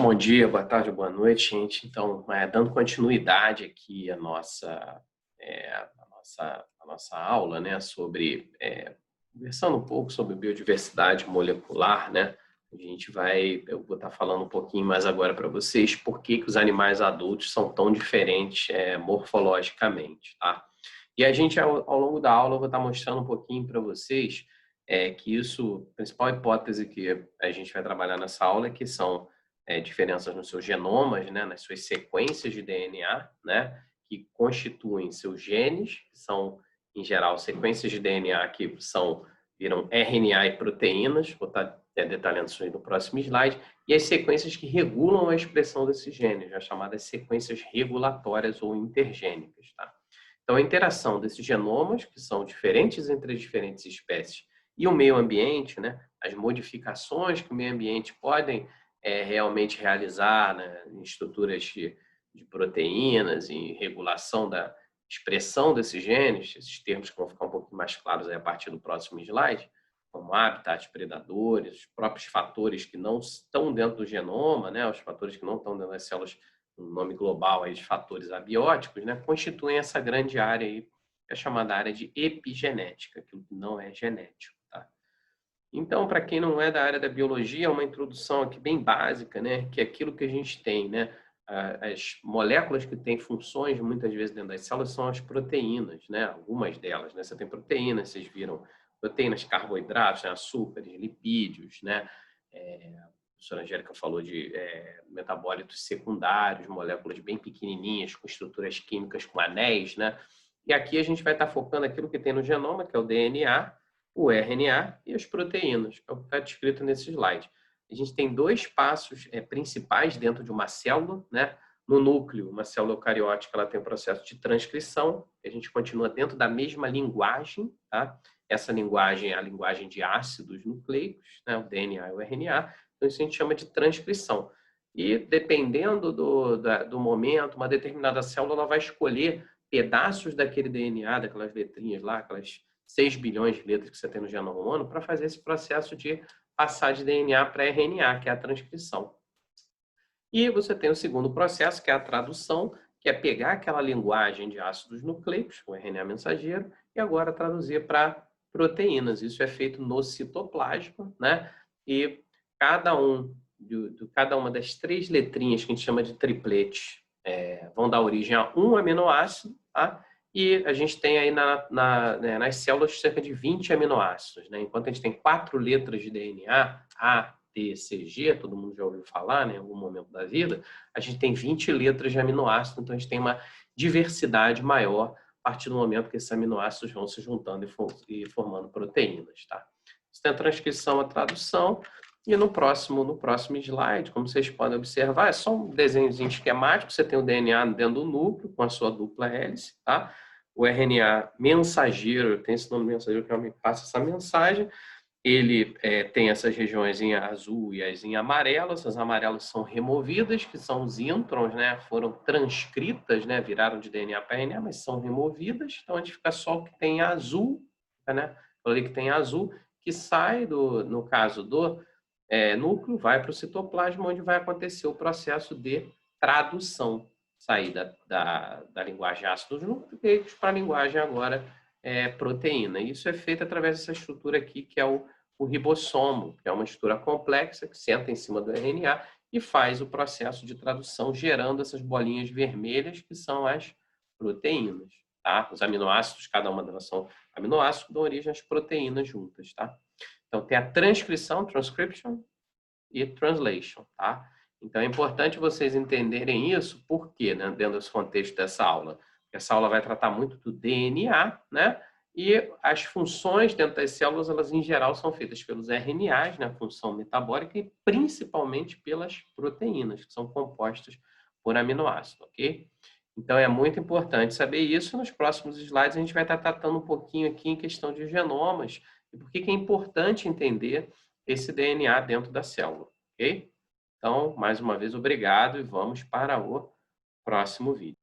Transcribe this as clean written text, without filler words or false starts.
Bom dia, boa tarde, boa noite, gente. Então, dando continuidade aqui à nossa aula, né, conversando um pouco sobre biodiversidade molecular, né? Eu vou estar falando um pouquinho mais agora para vocês por que os animais adultos são tão diferentes morfologicamente, tá? E a gente, ao longo da aula, eu vou estar mostrando um pouquinho para vocês que isso, a principal hipótese que a gente vai trabalhar nessa aula é que são diferenças nos seus genomas, né, nas suas sequências de DNA, né, que constituem seus genes, que são, em geral, sequências de DNA que viram RNA e proteínas, vou estar detalhando isso aí no próximo slide, e as sequências que regulam a expressão desses genes, as chamadas sequências regulatórias ou intergênicas, tá? Então, a interação desses genomas, que são diferentes entre as diferentes espécies, e o meio ambiente, né, as modificações que o meio ambiente podem realmente realizar, né, em estruturas de proteínas, em regulação da expressão desses genes, esses termos que vão ficar um pouco mais claros aí a partir do próximo slide, como habitat, predadores, os próprios fatores que não estão dentro do genoma, né, os fatores que não estão dentro das células, um nome global aí de fatores abióticos, né, constituem essa grande área aí, que é chamada área de epigenética, que não é genético, tá? Então, para quem não é da área da biologia, é uma introdução aqui bem básica, né? Que é aquilo que a gente tem, né? As moléculas que têm funções, muitas vezes dentro das células, são as proteínas, né? Algumas delas, né? Você tem proteínas, vocês viram proteínas, carboidratos, né? Açúcares, lipídios, né? A professora Angélica falou de metabólitos secundários, moléculas bem pequenininhas, com estruturas químicas, com anéis, né? E aqui a gente vai estar focando aquilo que tem no genoma, que é o DNA, o RNA e as proteínas, que é o que está descrito nesse slide. A gente tem dois passos principais dentro de uma célula, né? No núcleo, uma célula eucariótica, ela tem o processo de transcrição, a gente continua dentro da mesma linguagem, tá? Essa linguagem é a linguagem de ácidos nucleicos, né? O DNA e o RNA, então isso a gente chama de transcrição. E dependendo do momento, uma determinada célula ela vai escolher pedaços daquele DNA, daquelas letrinhas lá, aquelas 6 bilhões de letras que você tem no genoma humano, para fazer esse processo de passar de DNA para RNA, que é a transcrição. E você tem o segundo processo, que é a tradução, que é pegar aquela linguagem de ácidos nucleicos, o RNA mensageiro, e agora traduzir para proteínas. Isso é feito no citoplasma, né? E cada uma das 3 letrinhas que a gente chama de triplete vão dar origem a um aminoácido, tá? E a gente tem aí nas células cerca de 20 aminoácidos, né? Enquanto a gente tem 4 letras de DNA, A, T, C, G, todo mundo já ouviu falar, né, em algum momento da vida, a gente tem 20 letras de aminoácidos, então a gente tem uma diversidade maior a partir do momento que esses aminoácidos vão se juntando e formando proteínas, tá? Você tem a transcrição, a tradução, e no próximo slide, como vocês podem observar, é só um desenhozinho esquemático. Você tem o DNA dentro do núcleo, com a sua dupla hélice, tá? O RNA mensageiro, tem esse nome mensageiro que me passa essa mensagem. Ele tem essas regiões em azul e as em amarelo. Essas amarelas são removidas, que são os introns, né? Foram transcritas, né? Viraram de DNA para RNA, mas são removidas. Então, a gente fica só o que tem azul, né? Ali que tem azul, que sai, no caso do núcleo, vai para o citoplasma, onde vai acontecer o processo de tradução, sair da linguagem ácidos nucleicos para a linguagem agora proteína. Isso é feito através dessa estrutura aqui, que é o ribossomo, que é uma estrutura complexa que senta em cima do RNA e faz o processo de tradução, gerando essas bolinhas vermelhas, que são as proteínas. Tá? Os aminoácidos, cada uma delas são aminoácidos, que dão origem às proteínas juntas. Tá? Então, tem a transcrição, transcription, e translation, tá? Então, é importante vocês entenderem isso, por quê, né? Dentro desse contexto dessa aula. Essa aula vai tratar muito do DNA, né? E as funções dentro das células, elas em geral são feitas pelos RNAs, né? Função metabólica, e principalmente pelas proteínas, que são compostas por aminoácidos, ok? Então, é muito importante saber isso. Nos próximos slides, a gente vai estar tratando um pouquinho aqui em questão de genomas e por que é importante entender esse DNA dentro da célula, ok? Então, mais uma vez, obrigado e vamos para o próximo vídeo.